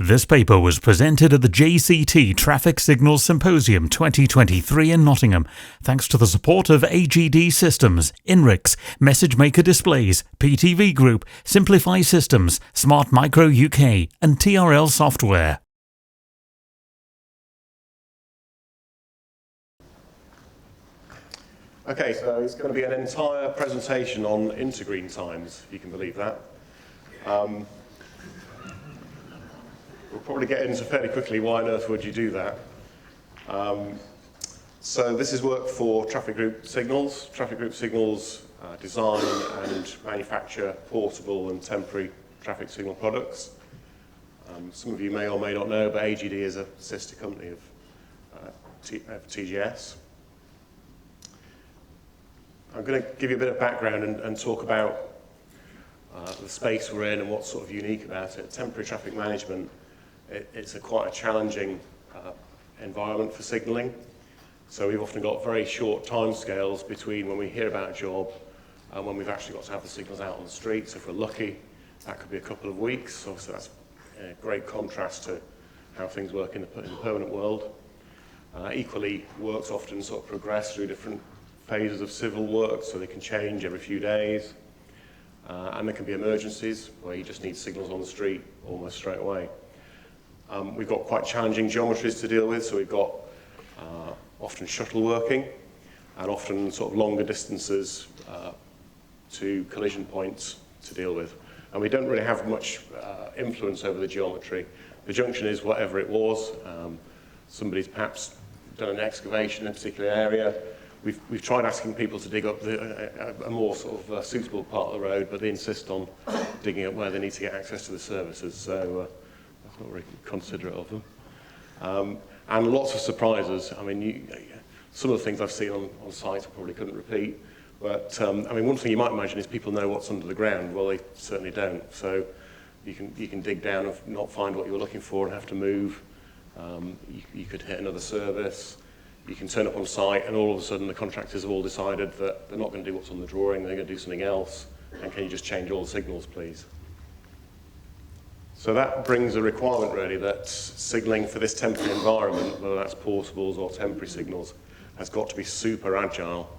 This paper was presented at the JCT Traffic Signals Symposium 2023 in Nottingham, thanks to the support of AGD Systems, INRIX, Message Maker Displays, PTV Group, Simplify Systems, Smart Micro UK and TRL Software. Okay, so it's going to be an entire presentation on Intergreen times, if you can believe that. We'll probably get into fairly quickly why on earth would you do that. So this is work for Traffic Group Signals. Traffic Group Signals design and manufacture portable and temporary traffic signal products. Some of you may or may not know, but AGD is a sister company of TGS. I'm going to give you a bit of background and talk about the space we're in and what's sort of unique about it. Temporary traffic management, it's quite a challenging environment for signalling. So we've often got very short timescales between when we hear about a job and when we've actually got to have the signals out on the street. So if we're lucky, that could be a couple of weeks. So that's a great contrast to how things work in the permanent world. Equally, works often sort of progress through different phases of civil work, so they can change every few days. And there can be emergencies where you just need signals on the street almost straight away. We've got quite challenging geometries to deal with, so we've got often shuttle working and often sort of longer distances to collision points to deal with. And we don't really have much influence over the geometry. The junction is whatever it was. Somebody's perhaps done an excavation in a particular area. We've tried asking people to dig up a more sort of suitable part of the road, but they insist on digging up where they need to get access to the services. So that's not very considerate of them. And lots of surprises. I mean, some of the things I've seen on site I probably couldn't repeat. But I mean, one thing you might imagine is people know what's under the ground. Well, they certainly don't. So you can dig down and not find what you were looking for and have to move. You could hit another service. You can turn up on site and all of a sudden the contractors have all decided that they're not going to do what's on the drawing, they're going to do something else, and can you just change all the signals, please? So that brings a requirement really that signalling for this temporary environment, whether that's portables or temporary signals, has got to be super agile.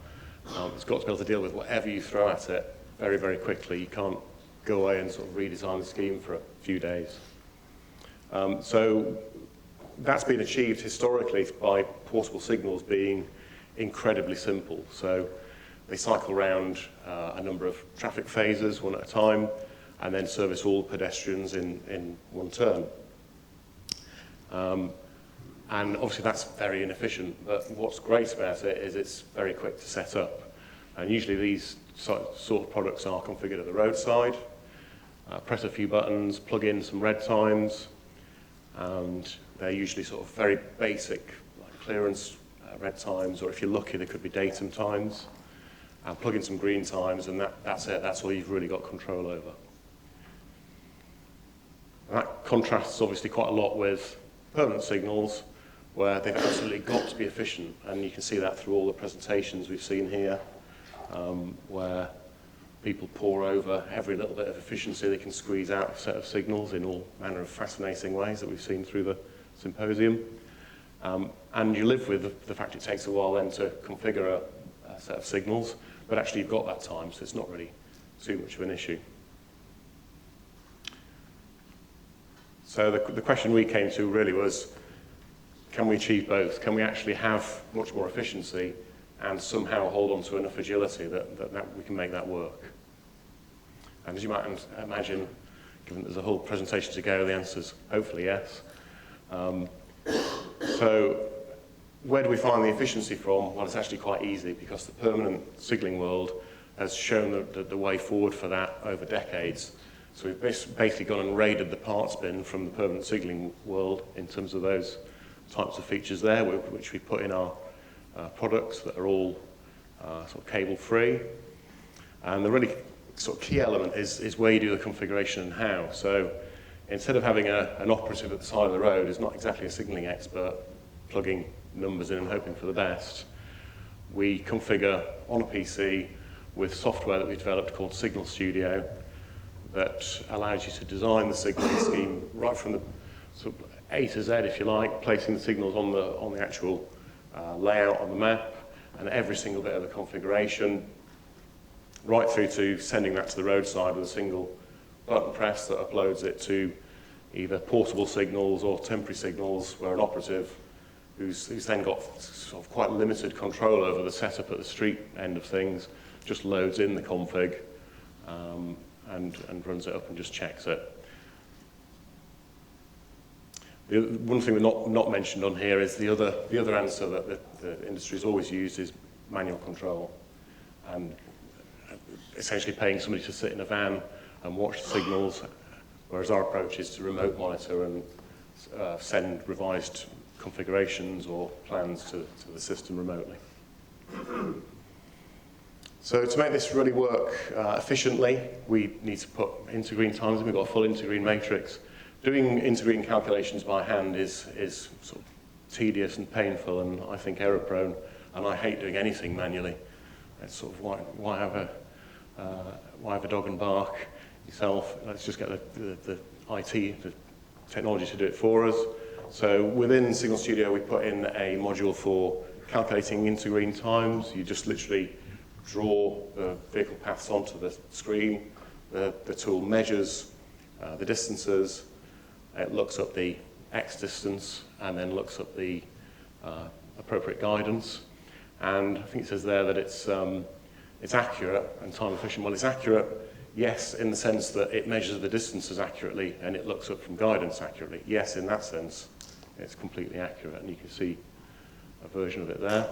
It's got to be able to deal with whatever you throw at it very, very quickly. You can't go away and sort of redesign the scheme for a few days. So that's been achieved historically by portable signals being incredibly simple. So they cycle around a number of traffic phases, one at a time, and then service all pedestrians in one turn. And obviously that's very inefficient, but what's great about it is it's very quick to set up. And usually these sort of products are configured at the roadside. Press a few buttons, plug in some red times, and they're usually sort of very basic, like clearance red times, or if you're lucky, there could be datum times. And plug in some green times, and that's it. That's all you've really got control over. And that contrasts obviously quite a lot with permanent signals, where they've absolutely got to be efficient. And you can see that through all the presentations we've seen here, where people pore over every little bit of efficiency they can squeeze out of a set of signals in all manner of fascinating ways that we've seen through the symposium. And you live with the fact it takes a while then to configure a set of signals, but actually you've got that time, so it's not really too much of an issue. So the question we came to really was, can we achieve both? Can we actually have much more efficiency and somehow hold on to enough agility that we can make that work? And as you might imagine, given there's a whole presentation to go, the answer's hopefully yes. So where do we find the efficiency from? Well, it's actually quite easy because the permanent signalling world has shown the way forward for that over decades. So we've basically gone and raided the parts bin from the permanent signalling world in terms of those types of features there, which we put in our products that are all sort of cable-free. And the really sort of key element is where you do the configuration and how. So instead of having an operative at the side of the road who's not exactly a signalling expert, plugging numbers in and hoping for the best, we configure on a PC with software that we've developed called Signal Studio that allows you to design the signalling scheme right from sort of A to Z, if you like, placing the signals on the actual layout on the map, and every single bit of the configuration, right through to sending that to the roadside with a single button press that uploads it to either portable signals or temporary signals, where an operative who's then got sort of quite limited control over the setup at the street end of things just loads in the config and runs it up and just checks it. One thing we're not mentioned on here is the other answer that the industry has always used is manual control, and essentially paying somebody to sit in a van and watch the signals, whereas our approach is to remote monitor and send revised configurations or plans to the system remotely. So to make this really work efficiently, we need to put Intergreen times in. We've got a full Intergreen matrix. Doing Intergreen calculations by hand is sort of tedious and painful, and I think error prone, and I hate doing anything manually. It's sort of why have a dog and bark yourself? Let's just get the IT, the technology to do it for us. So within Signal Studio, we put in a module for calculating Intergreen times. You just literally draw the vehicle paths onto the screen. The tool measures the distances. It looks up the X distance and then looks up the appropriate guidance. And I think it says there that it's accurate and time efficient. Well, it's accurate, yes, in the sense that it measures the distances accurately and it looks up from guidance accurately. Yes, in that sense, it's completely accurate, and you can see a version of it there.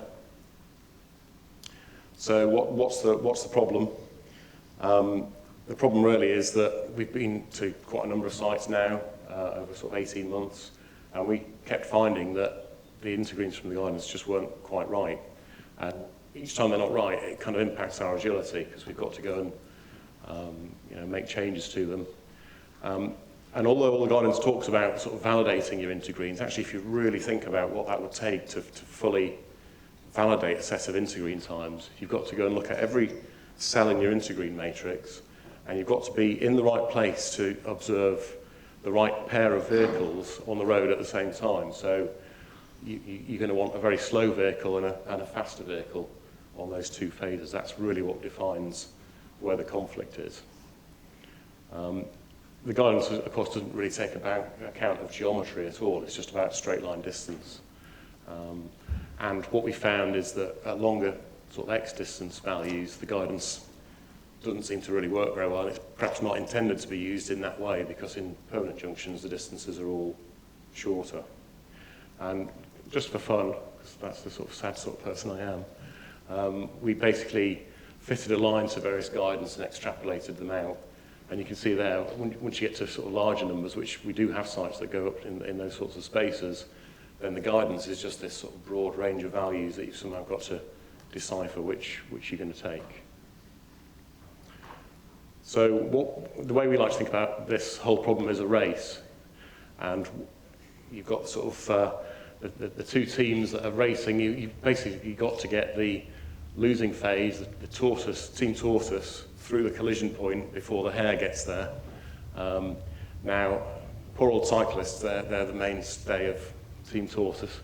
So what's the problem? The problem really is that we've been to quite a number of sites now over sort of 18 months, and we kept finding that the intergreens from the guidance just weren't quite right. And each time they're not right, it kind of impacts our agility, because we've got to go and make changes to them. And although all the guidance talks about sort of validating your intergreens, actually if you really think about what that would take to fully validate a set of intergreen times, you've got to go and look at every cell in your intergreen matrix, and you've got to be in the right place to observe the right pair of vehicles on the road at the same time. So you're going to want a very slow vehicle and a faster vehicle on those two phases. That's really what defines where the conflict is. The guidance, of course, doesn't really take account of geometry at all. It's just about straight line distance. And what we found is that at longer sort of X distance values, the guidance doesn't seem to really work very well. It's perhaps not intended to be used in that way, because in permanent junctions, the distances are all shorter. And just for fun, because that's the sort of sad sort of person I am, we basically fitted a line to various guidance and extrapolated them out. And you can see there, once you get to sort of larger numbers, which we do have sites that go up in those sorts of spaces, then the guidance is just this sort of broad range of values that you've somehow got to decipher which you're going to take. So the way we like to think about this whole problem is a race. And you've got sort of the two teams that are racing. You've basically got to get the losing phase, the Tortoise, Team Tortoise, through the collision point before the Hare gets there. Now, poor old cyclists, they're the mainstay of Team Tortoise,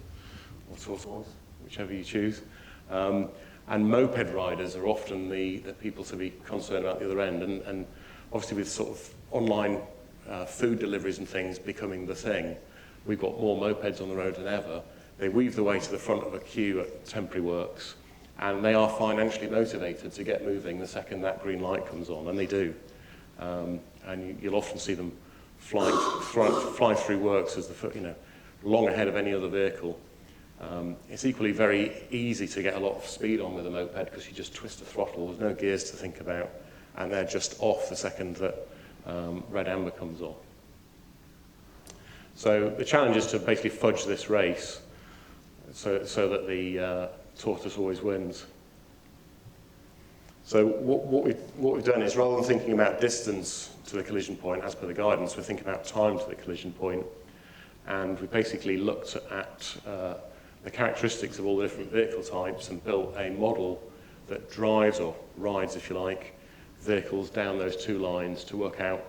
or Tortoise, whichever you choose. And moped riders are often the people to be concerned about the other end. And obviously with sort of online food deliveries and things becoming the thing, we've got more mopeds on the road than ever. They weave their way to the front of a queue at temporary works, and they are financially motivated to get moving the second that green light comes on, and they do. And you'll often see them fly through works as long ahead of any other vehicle. It's equally very easy to get a lot of speed on with a moped, because you just twist the throttle, there's no gears to think about, and they're just off the second that red amber comes on. So the challenge is to basically fudge this race so that the Tortoise always wins. So what we've done is, rather than thinking about distance to the collision point as per the guidance, we're thinking about time to the collision point, and we basically looked at the characteristics of all the different vehicle types and built a model that drives, or rides if you like, vehicles down those two lines to work out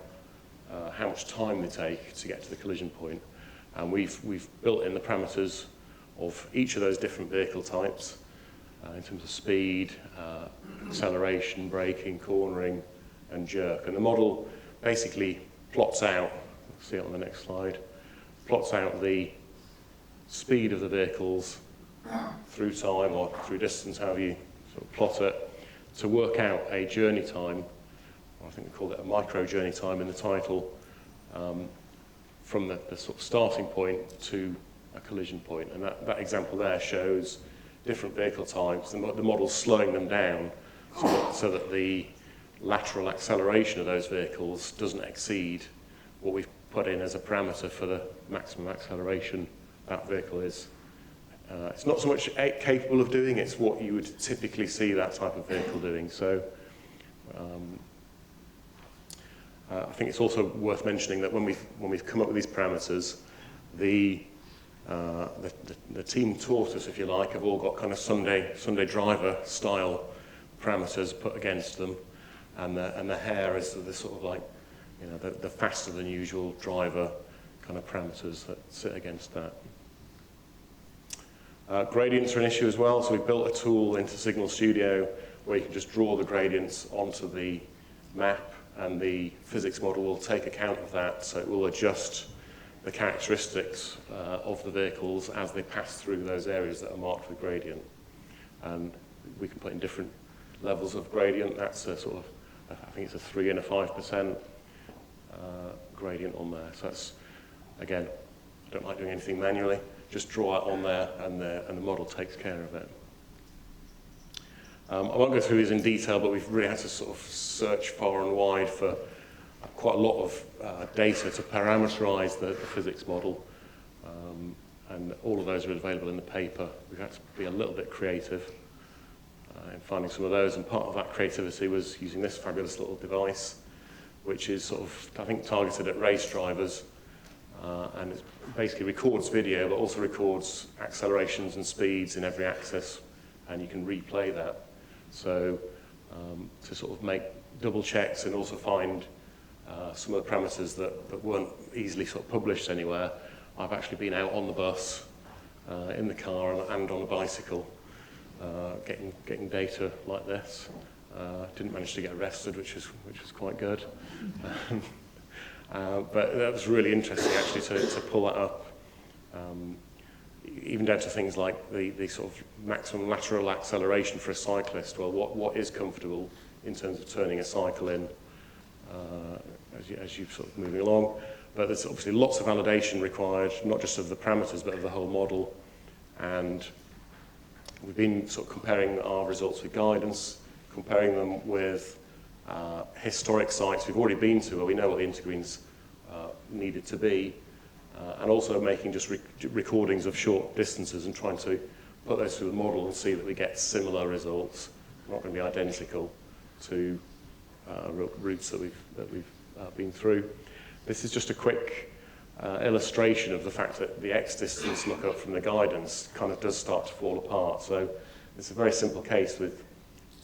how much time they take to get to the collision point. And we've built in the parameters of each of those different vehicle types in terms of speed, acceleration, braking, cornering, and jerk. And the model basically plots out, see it on the next slide, plots out the speed of the vehicles through time or through distance, however you sort of plot it, to work out a journey time, I think we called it a micro journey time in the title, from the sort of starting point to a collision point. And that example there shows different vehicle types, and the model's slowing them down so that the lateral acceleration of those vehicles doesn't exceed what we've put in as a parameter for the maximum acceleration that vehicle is. It's not so much capable of doing, it's what you would typically see that type of vehicle doing. So I think it's also worth mentioning that when we've come up with these parameters, the team Tortoise, if you like, have all got kind of Sunday driver style parameters put against them, and the Hare is the sort of like, you know, the faster than usual driver kind of parameters that sit against that. Gradients are an issue as well, so we've built a tool into Signal Studio where you can just draw the gradients onto the map, and the physics model will take account of that, so it will adjust the characteristics of the vehicles as they pass through those areas that are marked with gradient. And we can put in different levels of gradient. That's a sort of, I think it's a 3 and a 5% gradient on there. So that's, again, I don't like doing anything manually. Just draw it on there, and the model takes care of it. I won't go through these in detail, but we've really had to sort of search far and wide for quite a lot of data to parameterize the physics model, and all of those are available in the paper. We've had to be a little bit creative in finding some of those, and part of that creativity was using this fabulous little device, which is sort of, I think, targeted at race drivers, and it basically records video, but also records accelerations and speeds in every axis, and you can replay that. So to sort of make double checks and also find some of the parameters that weren't easily sort of published anywhere, I've actually been out on the bus, in the car, and on a bicycle, getting data like this. Didn't manage to get arrested, which was quite good. But that was really interesting actually to pull that up, even down to things like the sort of maximum lateral acceleration for a cyclist. Well, what is comfortable in terms of turning a cycle in as you're sort of moving along. But there's obviously lots of validation required, not just of the parameters, but of the whole model. And we've been sort of comparing our results with guidance, comparing them with historic sites we've already been to, where we know what the intergreens needed to be, and also making just recordings of short distances and trying to put those through the model and see that we get similar results, not going to be identical to routes that we've been through. This is just a quick illustration of the fact that the X distance lookup from the guidance kind of does start to fall apart. So it's a very simple case with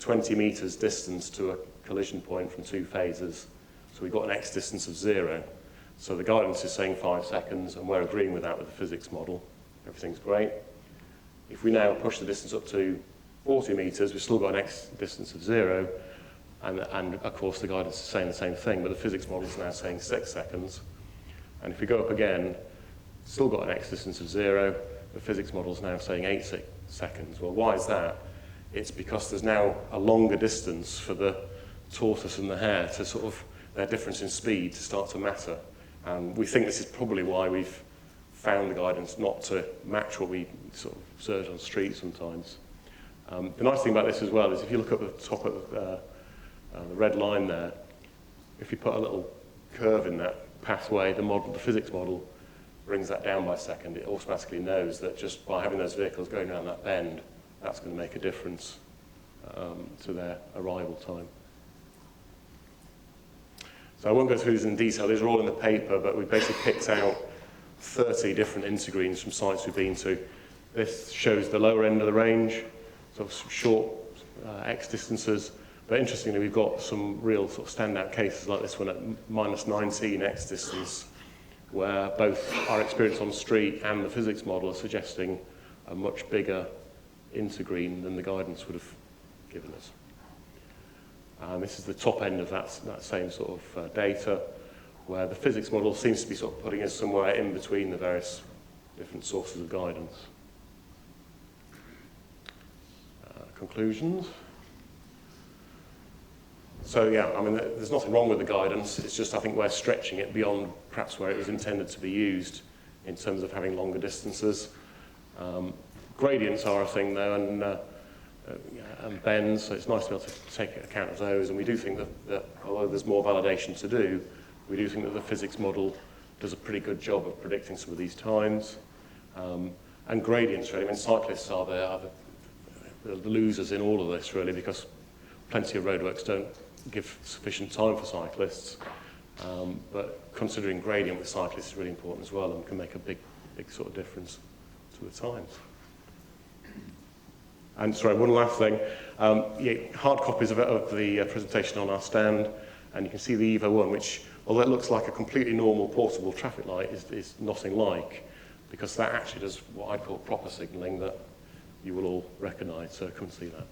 20 meters distance to a collision point from two phases. So we've got an X distance of 0. So the guidance is saying 5 seconds, and we're agreeing with that with the physics model. Everything's great. If we now push the distance up to 40 meters, we've still got an X distance of 0, and of course the guidance is saying the same thing, but the physics model is now saying 6 seconds. And if we go up again, still got an X distance of 0, the physics model is now saying 8 seconds. Well, why is that? It's because there's now a longer distance for the Tortoise and the Hare to sort of, their difference in speed to start to matter. And we think this is probably why we've found the guidance not to match what we sort of observed on the street sometimes. The nice thing about this as well is if you look at the top of the red line there, if you put a little curve in that pathway, the physics model brings that down by a second. It automatically knows that just by having those vehicles going around that bend, that's going to make a difference to their arrival time. So I won't go through these in detail. These are all in the paper, but we basically picked out 30 different intergreens from sites we've been to. This shows the lower end of the range, sort of short X distances. But interestingly, we've got some real sort of standout cases like this one at -19 X distance, where both our experience on the street and the physics model are suggesting a much bigger intergreen than the guidance would have given us. This is the top end of that same sort of data, where the physics model seems to be sort of putting us somewhere in between the various different sources of guidance. Conclusions. So yeah, I mean, there's nothing wrong with the guidance. It's just I think we're stretching it beyond perhaps where it was intended to be used in terms of having longer distances. Gradients are a thing though, and bends, so it's nice to be able to take account of those. And we do think that although there's more validation to do, we do think that the physics model does a pretty good job of predicting some of these times. And gradients, really, I mean, cyclists are the losers in all of this, really, because plenty of roadworks don't give sufficient time for cyclists. But considering gradient with cyclists is really important as well and can make a big sort of difference to the times. And sorry, one last thing. Hard copies of the presentation on our stand, and you can see the EVO 1, which, although it looks like a completely normal portable traffic light, is nothing like, because that actually does what I'd call proper signalling that you will all recognise, so come and see that.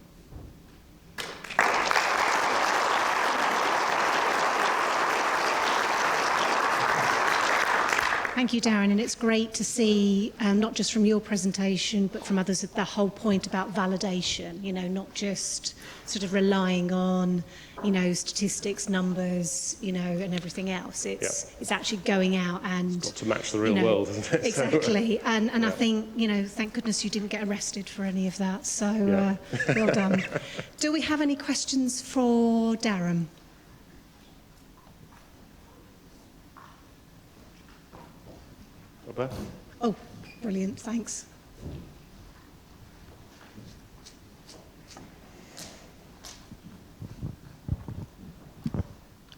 Thank you, Darren, and it's great to see, not just from your presentation, but from others, the whole point about validation, you know, not just sort of relying on, you know, statistics, numbers, you know, and everything else. It's actually going out and... It's got to match the real world, isn't it? Exactly, and I think, you know, thank goodness you didn't get arrested for any of that, so well done. Do we have any questions for Darren? Oh, brilliant, thanks.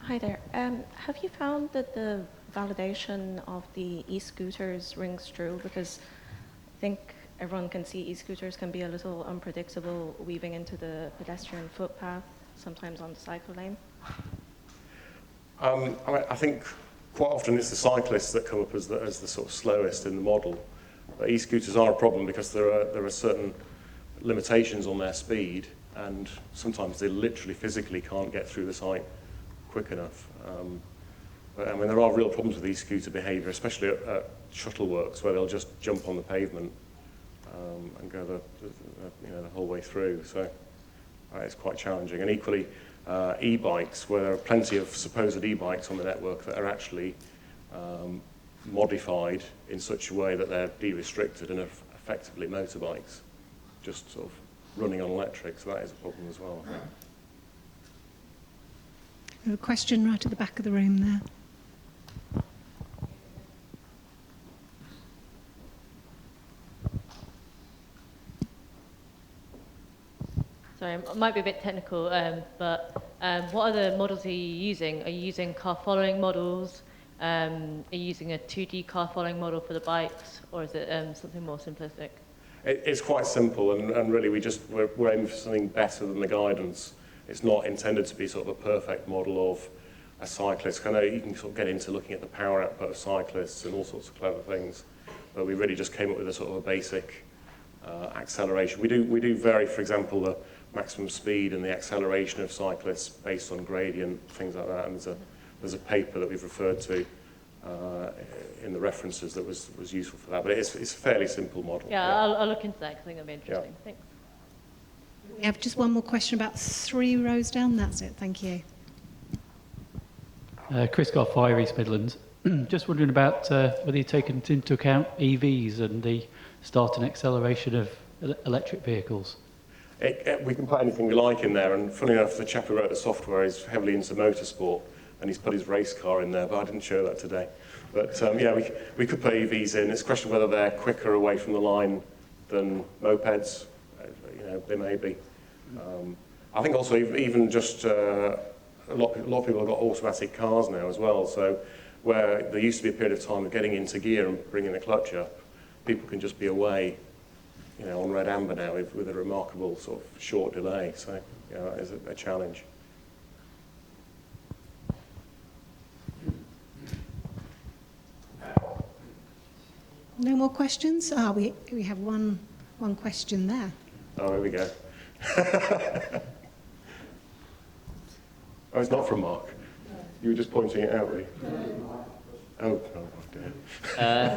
Hi there. Have you found that the validation of the e-scooters rings true? Because I think everyone can see e-scooters can be a little unpredictable, weaving into the pedestrian footpath, sometimes on the cycle lane. I think quite often it's the cyclists that come up as the sort of slowest in the model. But e-scooters are a problem because there are certain limitations on their speed, and sometimes they literally physically can't get through the site quick enough. But I mean, there are real problems with e-scooter behaviour, especially at shuttle works, where they'll just jump on the pavement and go the whole way through. So it's quite challenging. And equally, e-bikes, where there are plenty of supposed e-bikes on the network that are actually modified in such a way that they're de-restricted and are effectively motorbikes, just sort of running on electric, so that is a problem as well, I think. We have a question right at the back of the room there. Sorry, it might be a bit technical, but what other models are you using? Are you using car following models? Are you using a 2D car following model for the bikes, or is it something more simplistic? It's quite simple, and really we're aiming for something better than the guidance. It's not intended to be sort of a perfect model of a cyclist. I know you can sort of get into looking at the power output of cyclists and all sorts of clever things, but we really just came up with a sort of a basic acceleration. We do vary, for example, the maximum speed and the acceleration of cyclists based on gradient, things like that. And there's a paper that we've referred to in the references that was useful for that. But it's a fairly simple model. Yeah, I'll look into that because I think that'd be interesting. Yeah. Thanks. We have just one more question about 3 rows down. That's it. Thank you. Chris Garfire, East Midlands. Just wondering about whether you've taken into account EVs and the start and acceleration of electric vehicles. We can put anything we like in there, and funny enough, the chap who wrote the software is heavily into motorsport, and he's put his race car in there, but I didn't show that today. But yeah, we could put EVs in. It's a question whether they're quicker away from the line than mopeds. They may be. I think also even just a lot of people have got automatic cars now as well, so where there used to be a period of time of getting into gear and bringing the clutch up, people can just be away, on red amber now with a remarkable sort of short delay. So that is a challenge. No more questions? We have one question there. Oh, here we go. Oh, it's not from Mark. You were just pointing it out, were you? Oh dear.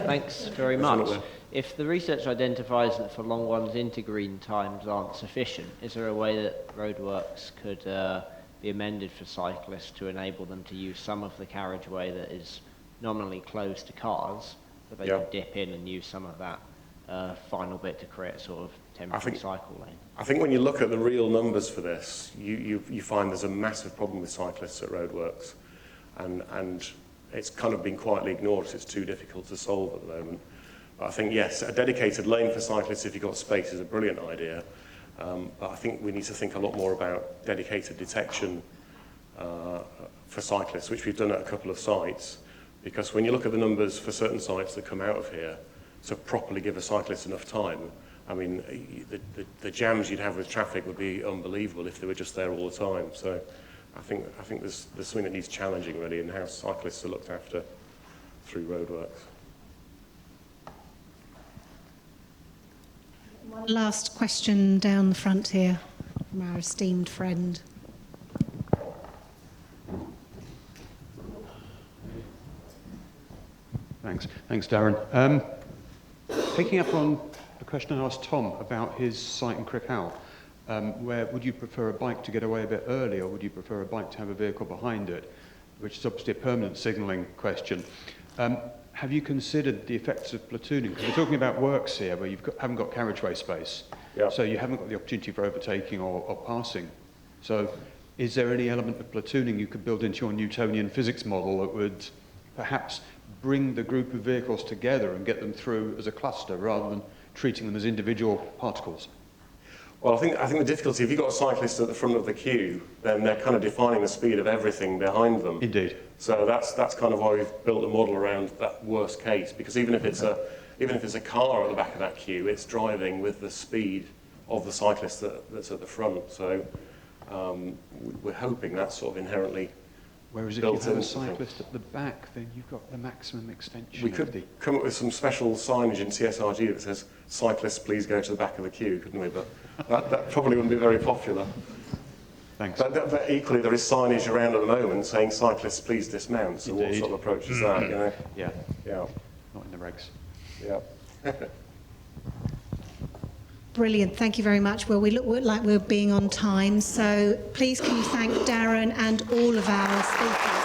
Thanks very much. If the research identifies that for long ones intergreen times aren't sufficient, is there a way that roadworks could be amended for cyclists to enable them to use some of the carriageway that is nominally closed to cars, but they could dip in and use some of that final bit to create a sort of temporary cycle lane? I think when you look at the real numbers for this, you find there's a massive problem with cyclists at roadworks, and it's kind of been quietly ignored because it's too difficult to solve at the moment. But I think, yes, a dedicated lane for cyclists if you've got space is a brilliant idea, but I think we need to think a lot more about dedicated detection for cyclists, which we've done at a couple of sites, because when you look at the numbers for certain sites that come out of here to properly give a cyclist enough time, I mean, the jams you'd have with traffic would be unbelievable if they were just there all the time. So I think there's something that needs challenging really in how cyclists are looked after through roadworks. One last question down the front here from our esteemed friend. Thanks, Darren. Picking up on the question I asked Tom about his site in Crickhow, where would you prefer a bike to get away a bit early, or would you prefer a bike to have a vehicle behind it, which is obviously a permanent signalling question. Have you considered the effects of platooning? Because we're talking about works here where you haven't got carriageway space, so you haven't got the opportunity for overtaking or passing. So is there any element of platooning you could build into your Newtonian physics model that would perhaps bring the group of vehicles together and get them through as a cluster rather than treating them as individual particles? Well, I think the difficulty, if you've got a cyclist at the front of the queue, then they're kind of defining the speed of everything behind them. Indeed. So that's kind of why we've built a model around that worst case, because even if it's a car at the back of that queue, it's driving with the speed of the cyclist that's at the front. So we're hoping that's sort of inherently. Whereas if you have a cyclist at the back, then you've got the maximum extension. We could come up with some special signage in CSRG that says, "Cyclists, please go to the back of the queue," couldn't we? But that probably wouldn't be very popular. Thanks. But equally, there is signage around at the moment saying, "Cyclists, please dismount." So what sort of approach is that, you know? Yeah. Yeah. Not in the regs. Yeah. Brilliant, thank you very much. Well, we look like we're being on time, so please can you thank Darren and all of our speakers.